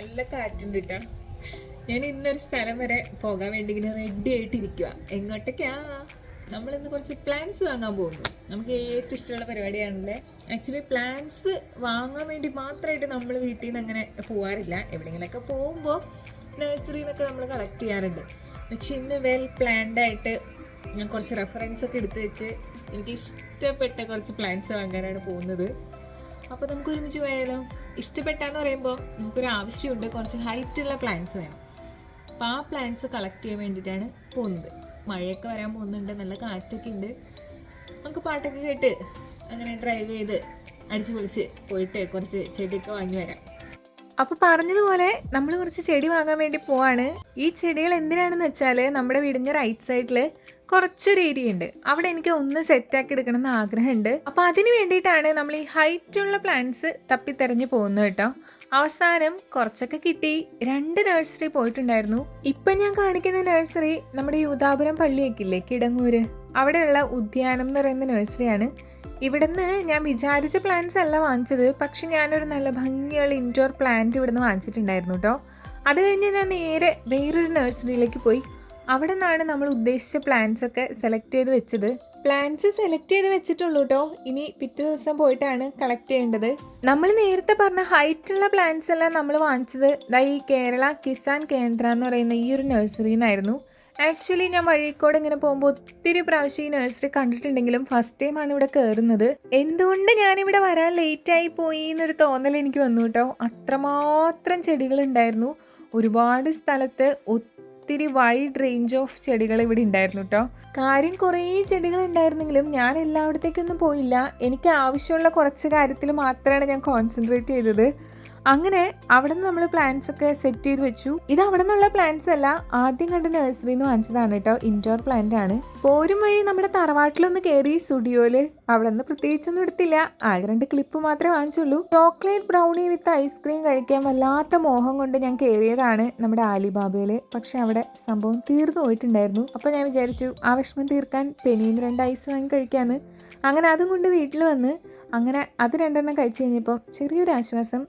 നല്ല കാറ്റുണ്ട് കേട്ടോ. ഞാൻ ഇന്നൊരു സ്ഥലം വരെ പോകാൻ വേണ്ടി ഇങ്ങനെ റെഡി ആയിട്ടിരിക്കുക. എങ്ങോട്ടൊക്കെയാ? നമ്മളിന്ന് കുറച്ച് പ്ലാന്റ്സ് വാങ്ങാൻ പോകുന്നു. നമുക്ക് ഏറ്റവും ഇഷ്ടമുള്ള പരിപാടിയാണല്ലേ. ആക്ച്വലി പ്ലാന്റ്സ് വാങ്ങാൻ വേണ്ടി മാത്രമായിട്ട് നമ്മൾ വീട്ടിൽ നിന്ന് അങ്ങനെ പോകാറില്ല. എവിടെയെങ്കിലുമൊക്കെ പോകുമ്പോൾ നഴ്സറിയിൽ നിന്നൊക്കെ നമ്മൾ കളക്ട് ചെയ്യാറുണ്ട്. പക്ഷെ ഇന്ന് വെൽ പ്ലാൻഡ് ആയിട്ട് ഞാൻ കുറച്ച് റെഫറൻസ് ഒക്കെ എടുത്ത് വെച്ച് എനിക്ക് ഇഷ്ടപ്പെട്ട കുറച്ച് പ്ലാന്റ്സ് വാങ്ങാനാണ് പോകുന്നത്. അപ്പോൾ നമുക്ക് ഒരുമിച്ച് പോയാലോ? ഇഷ്ടപ്പെട്ടാന്ന് പറയുമ്പോൾ നമുക്കൊരു ആവശ്യമുണ്ട്, കുറച്ച് ഹൈറ്റുള്ള പ്ലാന്റ്സ് വേണം. അപ്പോൾ ആ പ്ലാന്റ്സ് കളക്ട് ചെയ്യാൻ വേണ്ടിയിട്ടാണ് പോകുന്നത്. മഴയൊക്കെ വരാൻ പോകുന്നുണ്ട്, നല്ല കാറ്റൊക്കെ ഉണ്ട്. നമുക്ക് പാട്ടൊക്കെ കേട്ട് അങ്ങനെ ഡ്രൈവ് ചെയ്ത് അടിച്ചു പൊളിച്ച് പോയിട്ട് കുറച്ച് ചെടിയൊക്കെ വാങ്ങി വരാം. അപ്പോൾ പറഞ്ഞതുപോലെ നമ്മൾ കുറച്ച് ചെടി വാങ്ങാൻ വേണ്ടി പോവാണ്. ഈ ചെടികൾ എന്തിനാണെന്ന് വെച്ചാൽ നമ്മുടെ വീടിൻ്റെ റൈറ്റ് സൈഡിൽ കുറച്ചൊരു ഏരിയ ഉണ്ട്. അവിടെ എനിക്ക് ഒന്ന് സെറ്റാക്കി എടുക്കണം എന്ന് ആഗ്രഹമുണ്ട്. അപ്പോൾ അതിന് വേണ്ടിയിട്ടാണ് നമ്മൾ ഈ ഹൈറ്റുള്ള പ്ലാന്റ്സ് തപ്പിത്തെരഞ്ഞ് പോകുന്നത് കേട്ടോ. അവസാനം കുറച്ചൊക്കെ കിട്ടി. 2 നഴ്സറി പോയിട്ടുണ്ടായിരുന്നു. ഇപ്പം ഞാൻ കാണിക്കുന്ന നഴ്സറി നമ്മുടെ യൂദാപുരം പള്ളിയൊക്കെ ഇല്ലേ, കിടങ്ങൂര്, അവിടെയുള്ള ഉദ്യാനം എന്ന് പറയുന്ന നഴ്സറിയാണ്. ഇവിടുന്ന് ഞാൻ വിചാരിച്ച പ്ലാന്റ്സ് അല്ല വാങ്ങിച്ചത്, പക്ഷെ ഞാനൊരു നല്ല ഭംഗിയുള്ള ഇൻഡോർ പ്ലാന്റ് ഇവിടുന്ന് വാങ്ങിച്ചിട്ടുണ്ടായിരുന്നു കേട്ടോ. അത് കഴിഞ്ഞ് ഞാൻ നേരെ വേറൊരു നഴ്സറിയിലേക്ക് പോയി. അവിടെ നിന്നാണ് നമ്മൾ ഉദ്ദേശിച്ച പ്ലാന്റ്സ് ഒക്കെ സെലക്ട് ചെയ്ത് വെച്ചത്. പ്ലാന്റ്സ് സെലക്ട് ചെയ്ത് വെച്ചിട്ടുള്ളൂ കേട്ടോ. ഇനി പിറ്റേ ദിവസം പോയിട്ടാണ് കളക്ട് ചെയ്യേണ്ടത്. നമ്മൾ നേരത്തെ പറഞ്ഞ ഹൈറ്റുള്ള പ്ലാന്റ്സ് എല്ലാം നമ്മൾ വാങ്ങിച്ചത് ഈ കേരള കിസാൻ കേന്ദ്ര എന്ന് പറയുന്ന ഈ ഒരു നഴ്സറിയിൽ നിന്നായിരുന്നു. ആക്ച്വലി ഞാൻ വഴിക്കോട് ഇങ്ങനെ പോകുമ്പോൾ ഒത്തിരി പ്രാവശ്യം ഈ നഴ്സറി കണ്ടിട്ടുണ്ടെങ്കിലും ഫസ്റ്റ് ടൈമാണ് ഇവിടെ കയറുന്നത്. എന്തുകൊണ്ട് ഞാനിവിടെ വരാൻ ലേറ്റായി പോയി എന്നൊരു തോന്നൽ എനിക്ക് വന്നു കേട്ടോ. അത്രമാത്രം ചെടികളുണ്ടായിരുന്നു. ഒരുപാട് സ്ഥലത്ത് ഒത്തിരി വൈഡ് റേഞ്ച് ഓഫ് ചെടികൾ ഇവിടെ ഉണ്ടായിരുന്നു കേട്ടോ. കാര്യം കുറേ ചെടികൾ ഉണ്ടായിരുന്നെങ്കിലും ഞാൻ എല്ലായിടത്തേക്കൊന്നും പോയില്ല. എനിക്ക് ആവശ്യമുള്ള കുറച്ച് കാര്യത്തിൽ മാത്രമാണ് ഞാൻ കോൺസെൻട്രേറ്റ് ചെയ്തത്. അങ്ങനെ അവിടെ നിന്ന് നമ്മൾ പ്ലാന്റ്സ് ഒക്കെ സെറ്റ് ചെയ്ത് വെച്ചു. ഇത് അവിടെ നിന്നുള്ള പ്ലാന്റ്സ് അല്ല, ആദ്യം കണ്ട നഴ്സറിയിൽ നിന്ന് വാങ്ങിച്ചതാണ് കേട്ടോ. ഇൻഡോർ പ്ലാന്റ് ആണ്. പോരും വഴി നമ്മുടെ തറവാട്ടിലൊന്ന് കയറി സ്റ്റുഡിയോയില്. അവിടെ നിന്ന് പ്രത്യേകിച്ചൊന്നും എടുത്തില്ല, ആകെ 2 ക്ലിപ്പ് മാത്രമേ വാങ്ങിച്ചുള്ളൂ. ചോക്ലേറ്റ് ബ്രൗണി വിത്ത് ഐസ്ക്രീം കഴിക്കാൻ വല്ലാത്ത മോഹം കൊണ്ട് ഞാൻ കയറിയതാണ് നമ്മുടെ ആലിബാബയിൽ. പക്ഷെ അവിടെ സംഭവം തീർന്നു പോയിട്ടുണ്ടായിരുന്നു. അപ്പോൾ ഞാൻ വിചാരിച്ചു ആ വിഷമം തീർക്കാൻ പെനീന്ന് 2 ഐസ് വാങ്ങി കഴിക്കാമെന്ന്. അങ്ങനെ അതും കൊണ്ട് വീട്ടിൽ വന്ന് അങ്ങനെ അത് 2 കഴിച്ചു കഴിഞ്ഞപ്പോൾ ചെറിയൊരു ആശ്വാസം.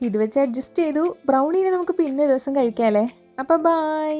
ഇത് വെച്ച് അഡ്ജസ്റ്റ് ചെയ്തു. ബ്രൗണീനെ നമുക്ക് പിന്നെ ഒരു ദിവസം കഴിക്കാമല്ലേ. അപ്പോൾ ബൈ.